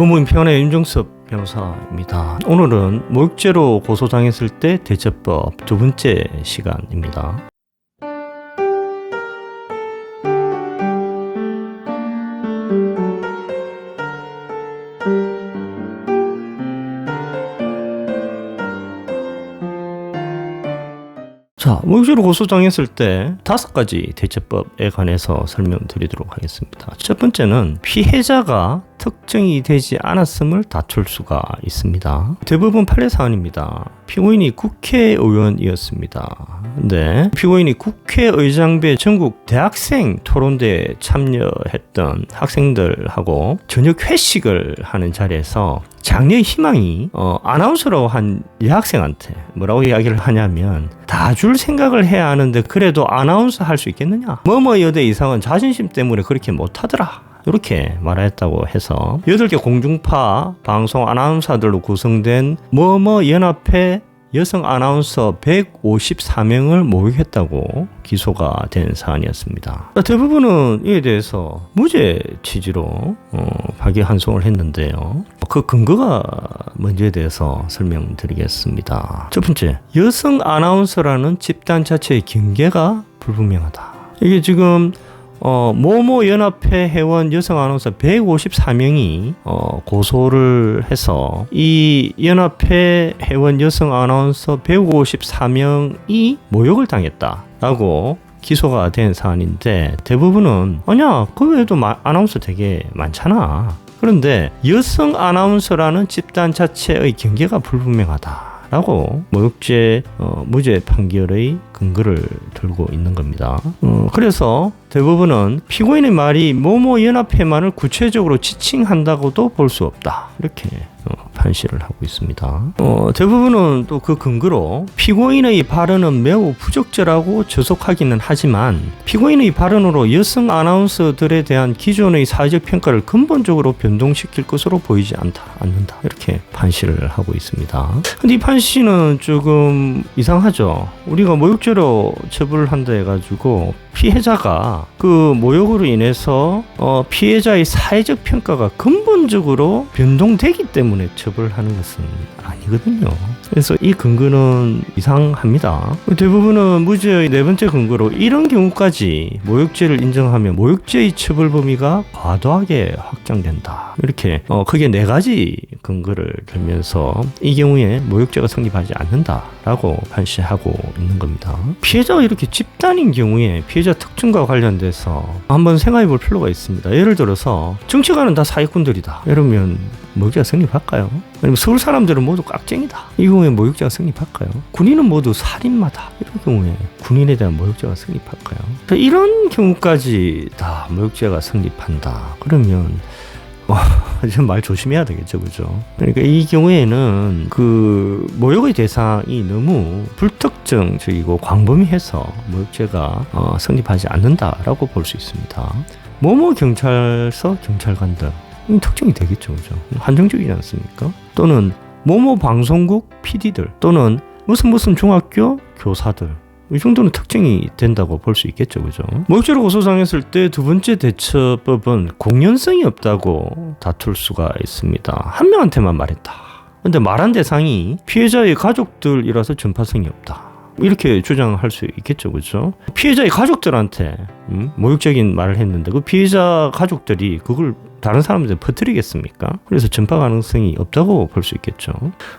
법무인 평안의 윤정섭 변호사입니다. 오늘은 모욕죄로 고소당했을 때 대처법 두 번째 시간입니다. 자, 모욕죄로 고소당했을 때 5가지 대처법에 관해서 설명드리도록 하겠습니다. 첫 번째는 피해자가 특정이 되지 않았음을 다툴 수가 있습니다. 대부분 판례 사안입니다. 피고인이 국회의원이었습니다. 근데 피고인이 국회의장배 전국 대학생 토론대에 참여했던 학생들하고 저녁 회식을 하는 자리에서 장래의 희망이 아나운서라고 한 여학생한테 뭐라고 이야기를 하냐면 다 줄 생각을 해야 하는데 그래도 아나운서 할 수 있겠느냐? 뭐뭐 여대 이상은 자존심 때문에 그렇게 못하더라. 이렇게 말했다고 해서 8개 공중파 방송 아나운서들로 구성된 뭐뭐 연합회 여성 아나운서 154명을 모욕했다고 기소가 된 사안이었습니다. 대부분은 이에 대해서 무죄 취지로 파기환송을 했는데요. 그 근거가 뭔지에 대해서 설명드리겠습니다. 첫 번째, 여성 아나운서라는 집단 자체의 경계가 불분명하다. 이게 지금 모모 연합회 회원 여성 아나운서 154명이 고소를 해서 이 연합회 회원 여성 아나운서 154명이 모욕을 당했다라고 기소가 된 사안인데 대부분은 아니야 그 외에도 아나운서 되게 많잖아. 그런데 여성 아나운서라는 집단 자체의 경계가 불분명하다라고 모욕죄 무죄 판결의 근거를 들고 있는 겁니다. 그래서 대부분은 피고인의 말이 모모 연합회만을 구체적으로 지칭한다고도 볼 수 없다. 이렇게 판시를 하고 있습니다. 대부분은 또 그 근거로 피고인의 발언은 매우 부적절하고 저속하기는 하지만 피고인의 발언으로 여성 아나운서들에 대한 기존의 사회적 평가를 근본적으로 변동시킬 것으로 보이지 않는다. 이렇게 판시를 하고 있습니다. 근데 이 판시는 조금 이상하죠. 우리가 모욕죄로 처벌을 한다 해가지고 피해자가 그 모욕으로 인해서 피해자의 사회적 평가가 근본적으로 변동되기 때문에 처벌하는 것은 아니거든요. 그래서 이 근거는 이상합니다. 대부분은 무죄의 네 번째 근거로 이런 경우까지 모욕죄를 인정하면 모욕죄의 처벌 범위가 과도하게 확장된다. 이렇게 크게 4가지 근거를 들면서 이 경우에 모욕죄가 성립하지 않는다라고 판시하고 있는 겁니다. 피해자가 이렇게 집단인 경우에 피해자 특징과 관련돼서 한번 생각해 볼 필요가 있습니다. 예를 들어서 정치가는 다 사기꾼들이다. 이러면 모욕죄가 성립할까요? 아니면 서울 사람들은 모두 깍쟁이다. 이 경우에 모욕죄가 성립할까요? 군인은 모두 살인마다. 이런 경우에 군인에 대한 모욕죄가 성립할까요? 이런 경우까지 다 모욕죄가 성립한다. 그러면 좀 말 조심해야 되겠죠, 그죠? 그러니까 이 경우에는 그 모욕의 대상이 너무 불특정적이고 광범위해서 모욕죄가 성립하지 않는다라고 볼 수 있습니다. 모모 경찰서 경찰관들 특정이 되겠죠, 그죠? 한정적이지 않습니까? 또는 모모 방송국 PD들 또는 무슨 중학교 교사들 이 정도는 특징이 된다고 볼 수 있겠죠, 그죠? 모욕죄로 고소당했을 때 두 번째 대처법은 공연성이 없다고 다툴 수가 있습니다. 한 명한테만 말했다. 근데 말한 대상이 피해자의 가족들이라서 전파성이 없다. 이렇게 주장할 수 있겠죠, 그죠? 피해자의 가족들한테 모욕적인 말을 했는데 그 피해자 가족들이 그걸 다른 사람들한테 퍼뜨리겠습니까? 그래서 전파 가능성이 없다고 볼 수 있겠죠.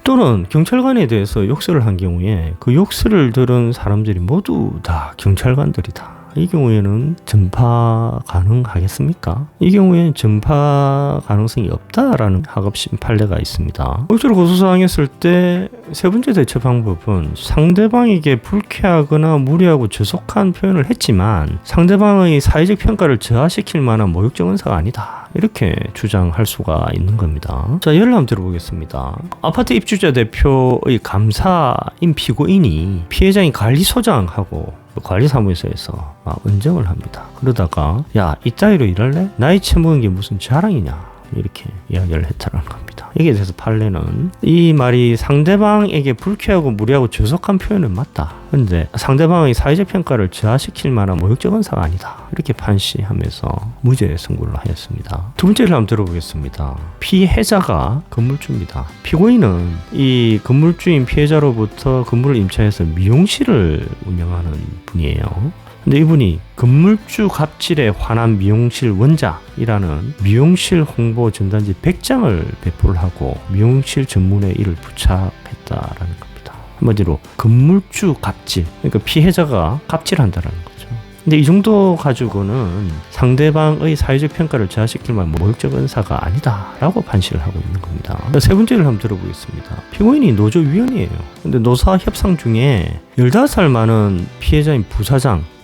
또는 경찰관에 대해서 욕설을 한 경우에 그 욕설을 들은 사람들이 모두 다 경찰관들이다. 이 경우에는 전파 가능하겠습니까? 이 경우에는 전파 가능성이 없다라는 학업심 판례가 있습니다. 모욕죄로 고소당했을 때 세 번째 대처 방법은 상대방에게 불쾌하거나 무례하고 저속한 표현을 했지만 상대방의 사회적 평가를 저하시킬 만한 모욕적 언사가 아니다. 이렇게 주장할 수가 있는 겁니다. 자, 예를 한번 들어보겠습니다. 아파트 입주자 대표의 감사인 피고인이 피해자인 관리소장하고 관리사무소에서 은정을 합니다. 그러다가 야, 이따위로 일할래? 나이 처먹은 게 무슨 자랑이냐? 이렇게 이야기를 했다는 겁니다. 여기에 대해서 판례는 이 말이 상대방에게 불쾌하고 무례하고 저속한 표현은 맞다. 근데 상대방의 사회적 평가를 저하시킬 만한 모욕적 언사가 아니다. 이렇게 판시하면서 무죄 선고를 하였습니다. 두 번째를 한번 들어보겠습니다. 피해자가 건물주입니다. 피고인은 이 건물주인 피해자로부터 건물을 임차해서 미용실을 운영하는 분이에요. 근데 이분이 건물주 갑질에 화난 미용실 원장이라는 미용실 홍보 전단지 100장을 배포를 하고 미용실 전문에 이를 부착했다라는 겁니다. 한마디로 건물주 갑질, 그러니까 피해자가 갑질한다라는 거죠. 근데 이 정도 가지고는 상대방의 사회적 평가를 저하시킬 만한 모욕적 언사가 아니다라고 판시를 하고 있는 겁니다. 세 번째를 한번 들어보겠습니다. 피고인이 노조위원이에요. 근데 노사 협상 중에 15살 많은 피해자인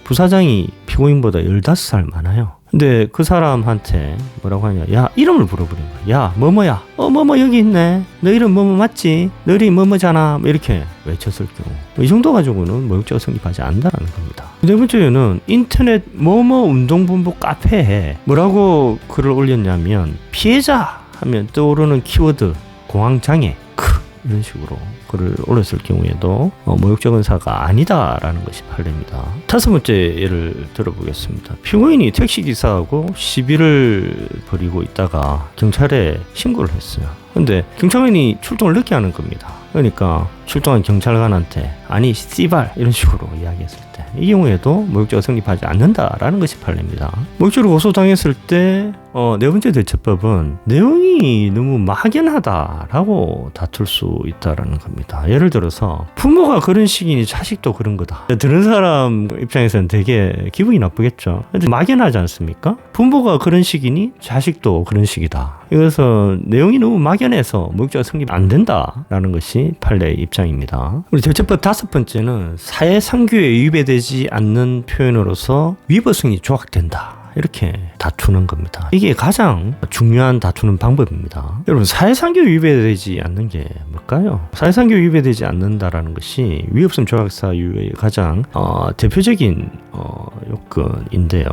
부사장이 피고인보다 15살 많아요. 근데 그 사람한테 뭐라고 하냐, 야 이름을 물어버린 거야. 야 뭐뭐야, 뭐뭐 여기 있네, 너 이름 뭐뭐 맞지, 너 이름 뭐뭐잖아, 뭐 이렇게 외쳤을 경우 이 정도 가지고는 모욕죄가 성립하지 않는다는 겁니다. 네 번째는 인터넷 뭐뭐 운동본부 카페에 뭐라고 글을 올렸냐면, 피해자 하면 떠오르는 키워드 공황장애 이런 식으로 글을 올렸을 경우에도 모욕적 언사가 아니다라는 것이 판례입니다. 다섯 번째 예를 들어보겠습니다. 피고인이 택시기사하고 시비를 벌이고 있다가 경찰에 신고를 했어요. 근데 경찰관이 출동을 늦게 하는 겁니다. 그러니까 출동한 경찰관한테 아니 씨발 이런 식으로 이야기했을 때 이 경우에도 모욕죄가 성립하지 않는다라는 것이 판례입니다. 모욕죄로 고소당했을 때 네 번째 대처법은 내용이 너무 막연하다라고 다툴 수 있다라는 겁니다. 예를 들어서 부모가 그런 식이니 자식도 그런 거다. 들은 사람 입장에서는 되게 기분이 나쁘겠죠. 막연하지 않습니까? 부모가 그런 식이니 자식도 그런 식이다. 이것은 내용이 너무 막연해서 모욕죄가 성립 안 된다라는 것이 판례의 입장입니다. 우리 대처법 다섯 번째는 사회상규에 위배되지 않는 표현으로서 위법성이 조각된다. 이렇게 다투는 겁니다. 이게 가장 중요한 다투는 방법입니다. 여러분, 사회상규 위배되지 않는 게 뭘까요? 사회상규 위배되지 않는다라는 것이 위법성 조각사유의 가장 대표적인 요건인데요.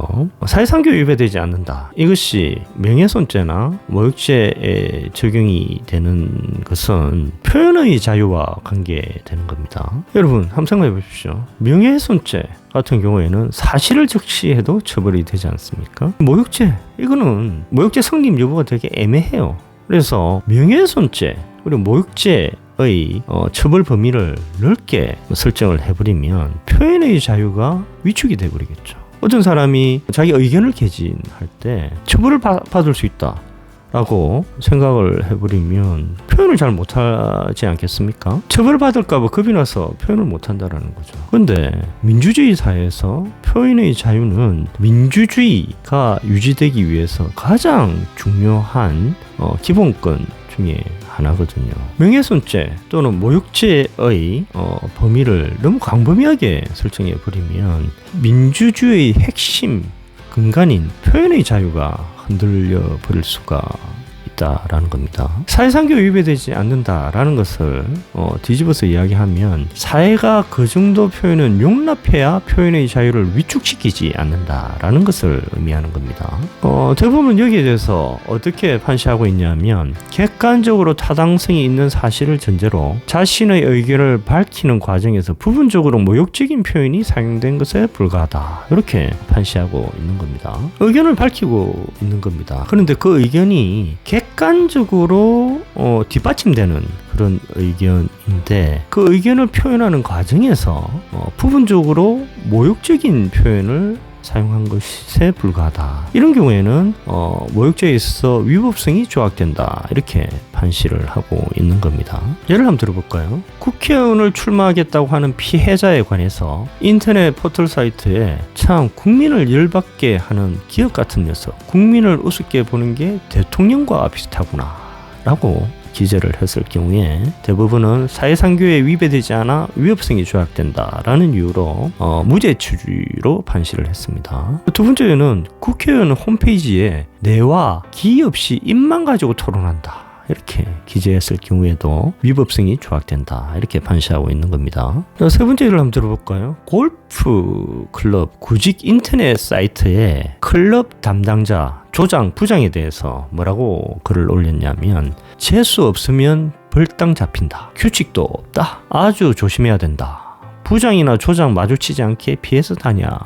사회상규 위배되지 않는다. 이것이 명예훼손죄나 모욕죄에 적용이 되는 것은 표현의 자유와 관계되는 겁니다. 여러분, 한번 생각해 보십시오. 명예훼손죄 같은 경우에는 사실을 적시해도 처벌이 되지 않습니까? 모욕죄, 이거는 모욕죄 성립 여부가 되게 애매해요. 그래서 명예훼손죄 그리고 모욕죄의 처벌 범위를 넓게 설정을 해버리면 표현의 자유가 위축이 돼버리겠죠. 어떤 사람이 자기 의견을 개진할 때 처벌을 받을 수 있다 라고 생각을 해버리면 표현을 잘 못하지 않겠습니까? 처벌받을까봐 겁이 나서 표현을 못한다라는 거죠. 그런데 민주주의 사회에서 표현의 자유는 민주주의가 유지되기 위해서 가장 중요한 기본권 중에 하나거든요. 명예훼손죄 또는 모욕죄의 범위를 너무 광범위하게 설정해 버리면 민주주의의 핵심 근간인 표현의 자유가 흔들려 버릴 수가 있다라는 겁니다. 사회상규 위배되지 않는다라는 것을 뒤집어서 이야기하면 사회가 그 정도 표현은 용납해야 표현의 자유를 위축시키지 않는다라는 것을 의미하는 겁니다. 대부분 여기에 대해서 어떻게 판시하고 있냐면 객관적으로 타당성이 있는 사실을 전제로 자신의 의견을 밝히는 과정에서 부분적으로 모욕적인 표현이 사용된 것에 불과하다. 이렇게 판시하고 있는 겁니다. 의견을 밝히고 있는 겁니다. 그런데 그 의견이 객관적으로 뒷받침되는 그런 의견인데 그 의견을 표현하는 과정에서 부분적으로 모욕적인 표현을 사용한 것에 불과하다. 이런 경우에는 모욕죄에 있어서 위법성이 조각된다. 이렇게 판시를 하고 있는 겁니다. 예를 한번 들어볼까요? 국회의원을 출마하겠다고 하는 피해자에 관해서 인터넷 포털 사이트에 참 국민을 열받게 하는 기업 같은 녀석, 국민을 우습게 보는 게 대통령과 비슷하구나 라고 기재를 했을 경우에 대부분은 사회상규에 위배되지 않아 위법성이 조약된다라는 이유로 무죄 취지로 판시를 했습니다. 두 번째는 국회의원 홈페이지에 내와 기 없이 입만 가지고 토론한다. 이렇게 기재했을 경우에도 위법성이 조학된다 이렇게 판시하고 있는 겁니다. 세 번째 예를 한번 들어볼까요? 골프 클럽 구직 인터넷 사이트에 클럽 담당자 조장, 부장에 대해서 뭐라고 글을 올렸냐면 재수 없으면 벌당 잡힌다. 규칙도 없다. 아주 조심해야 된다. 부장이나 조장 마주치지 않게 피해서 다녀야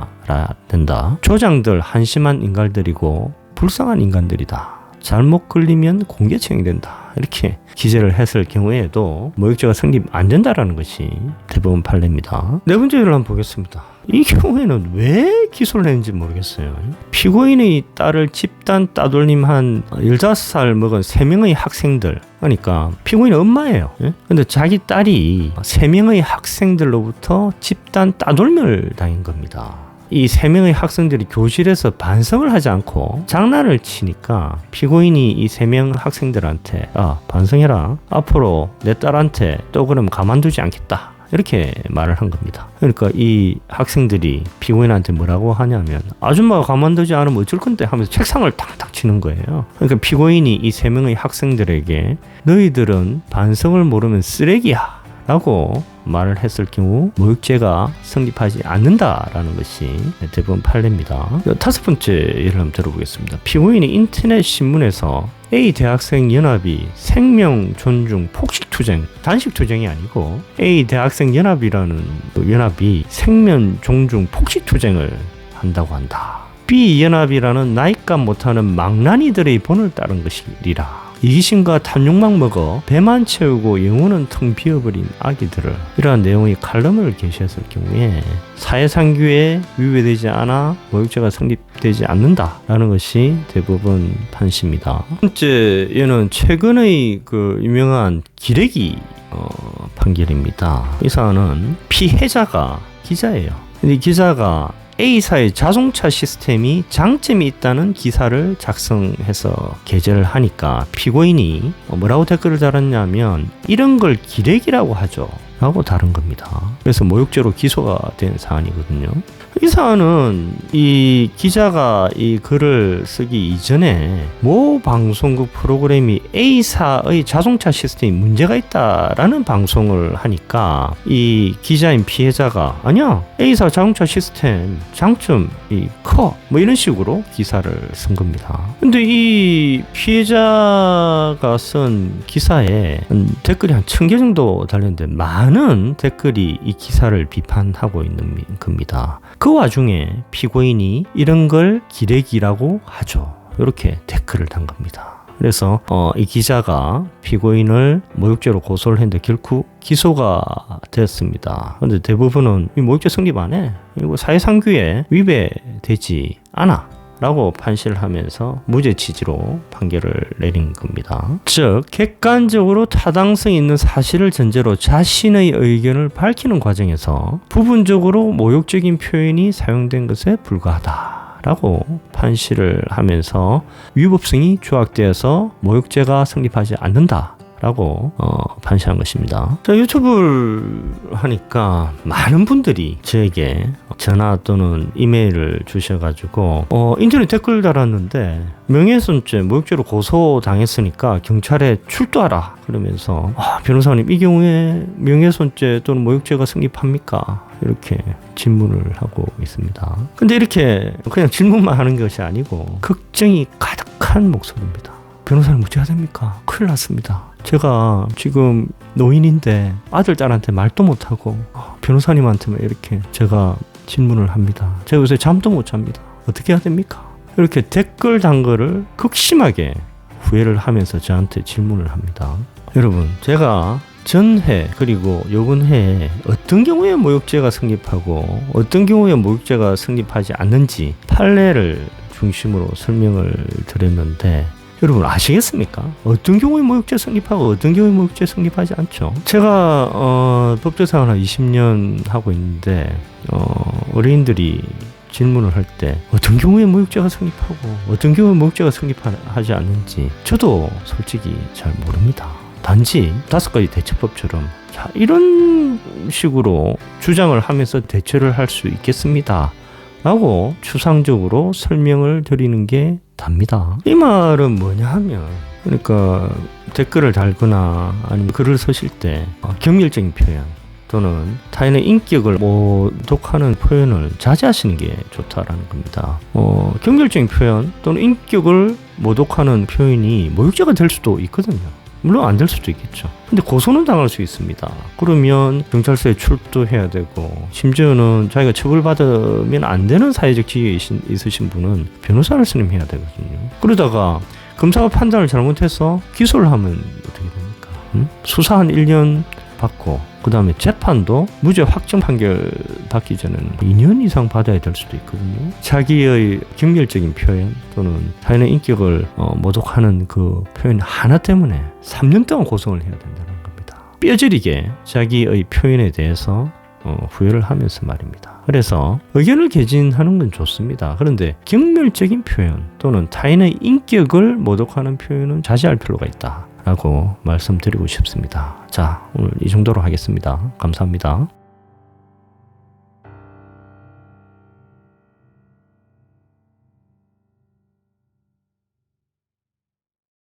된다. 조장들 한심한 인간들이고 불쌍한 인간들이다. 잘못 걸리면 공개청이 된다. 이렇게 기재를 했을 경우에도 모욕죄가 성립 안 된다라는 것이 대법원 판례입니다. 네 번째 예를 한번 보겠습니다. 이 경우에는 왜 기소를 했는지 모르겠어요. 피고인의 딸을 집단 따돌림한 15살 먹은 3명의 학생들, 그러니까 피고인은 엄마예요. 근데 자기 딸이 3명의 학생들로부터 집단 따돌림을 당한 겁니다. 이 3명의 학생들이 교실에서 반성을 하지 않고 장난을 치니까 피고인이 이 3명 학생들한테 반성해라. 앞으로 내 딸한테 또 그러면 가만두지 않겠다. 이렇게 말을 한 겁니다. 그러니까 이 학생들이 피고인한테 뭐라고 하냐면 아줌마가 가만두지 않으면 어쩔 건데 하면서 책상을 탁탁 치는 거예요. 그러니까 피고인이 이 3명의 학생들에게 너희들은 반성을 모르면 쓰레기야 라고 말을 했을 경우 모욕죄가 성립하지 않는다라는 것이 대법원 판례입니다. 다섯 번째 예를 한번 들어보겠습니다. 피고인이 인터넷 신문에서 A 대학생 연합이 생명 존중 폭식투쟁, 단식투쟁이 아니고 A 대학생 연합이라는 연합이 생명 존중 폭식투쟁을 한다고 한다. B 연합이라는 나이값 못하는 망나니들의 본을 따른 것이리라. 이기심과 탐욕만 먹어 배만 채우고 영혼은 텅 비어버린 아기들을, 이러한 내용의 칼럼을 게시했을 경우에 사회상규에 위배되지 않아 모욕죄가 성립되지 않는다라는 것이 대법원 판시입니다. 첫 번째 얘는 최근의 그 유명한 기레기 판결입니다. 이 사안은 피해자가 기자예요. 근데 기자가 A사의 자동차 시스템이 장점이 있다는 기사를 작성해서 게재를 하니까 피고인이 뭐라고 댓글을 달았냐면 이런 걸 기레기라고 하죠 라고 다른 겁니다. 그래서 모욕죄로 기소가 된 사안이거든요. 이 사안은 이 기자가 이 글을 쓰기 이전에 모 방송국 프로그램이 A사의 자동차 시스템이 문제가 있다라는 방송을 하니까 이 기자인 피해자가 아니야 A사 자동차 시스템 장점이 커 뭐 이런 식으로 기사를 쓴 겁니다. 근데 이 피해자가 쓴 기사에 댓글이 한 1000개 정도 달렸는데 많은 댓글이 이 기사를 비판하고 있는 겁니다. 그 와중에 피고인이 이런 걸 기레기라고 하죠. 이렇게 댓글을 단 겁니다. 그래서 이 기자가 피고인을 모욕죄로 고소를 했는데 결국 기소가 되었습니다. 그런데 대부분은 이 모욕죄 성립 안 해. 이거 사회상규에 위배되지 않아. 라고 판시를 하면서 무죄 취지로 판결을 내린 겁니다. 즉 객관적으로 타당성 있는 사실을 전제로 자신의 의견을 밝히는 과정에서 부분적으로 모욕적인 표현이 사용된 것에 불과하다 라고 판시를 하면서 위법성이 조학되어서 모욕죄가 성립하지 않는다 라고 판시한 것입니다. 자, 유튜브를 하니까 많은 분들이 저에게 전화 또는 이메일을 주셔가지고 인터넷 댓글 달았는데 명예훼손죄 모욕죄로 고소당했으니까 경찰에 출두하라 그러면서 변호사님 이 경우에 명예훼손죄 또는 모욕죄가 성립합니까? 이렇게 질문을 하고 있습니다. 근데 이렇게 그냥 질문만 하는 것이 아니고 걱정이 가득한 목소리입니다. 변호사님 어찌해야 됩니까? 큰일 났습니다. 제가 지금 노인인데 아들, 딸한테 말도 못하고 변호사님한테만 이렇게 제가 질문을 합니다. 제가 요새 잠도 못 잡니다. 어떻게 해야 됩니까? 이렇게 댓글 단 거를 극심하게 후회를 하면서 저한테 질문을 합니다. 여러분, 제가 전해 그리고 요번 해에 어떤 경우에 모욕죄가 성립하고 어떤 경우에 모욕죄가 성립하지 않는지 판례를 중심으로 설명을 드렸는데 여러분 아시겠습니까? 어떤 경우에 모욕죄 성립하고 어떤 경우에 모욕죄 성립하지 않죠. 제가 법조사원 한 20년 하고 있는데 어린이들이 질문을 할 때 어떤 경우에 모욕죄가 성립하고 어떤 경우에 모욕죄가 성립하지 않는지 저도 솔직히 잘 모릅니다. 단지 5가지 대처법처럼 자, 이런 식으로 주장을 하면서 대처를 할 수 있겠습니다 라고 추상적으로 설명을 드리는 게 답니다. 이 말은 뭐냐 하면 그러니까 댓글을 달거나 아니면 글을 쓰실 때 경멸적인 표현 또는 타인의 인격을 모독하는 표현을 자제하시는 게 좋다라는 겁니다. 경멸적인 표현 또는 인격을 모독하는 표현이 모욕죄가 될 수도 있거든요. 물론 안 될 수도 있겠죠. 근데 고소는 당할 수 있습니다. 그러면 경찰서에 출두해야 되고, 심지어는 자기가 처벌받으면 안 되는 사회적 지위에 있으신 분은 변호사를 선임해야 되거든요. 그러다가 검사가 판단을 잘못해서 기소를 하면 어떻게 됩니까? 수사 한 1년 받고 그 다음에 재판도 무죄 확정 판결 받기 전에는 2년 이상 받아야 될 수도 있거든요. 자기의 경멸적인 표현 또는 타인의 인격을 모독하는 그 표현 하나 때문에 3년 동안 고성을 해야 된다는 겁니다. 뼈저리게 자기의 표현에 대해서 후회를 하면서 말입니다. 그래서 의견을 개진하는 건 좋습니다. 그런데 경멸적인 표현 또는 타인의 인격을 모독하는 표현은 자제할 필요가 있다 라고 말씀드리고 싶습니다. 자, 오늘 이 정도로 하겠습니다. 감사합니다.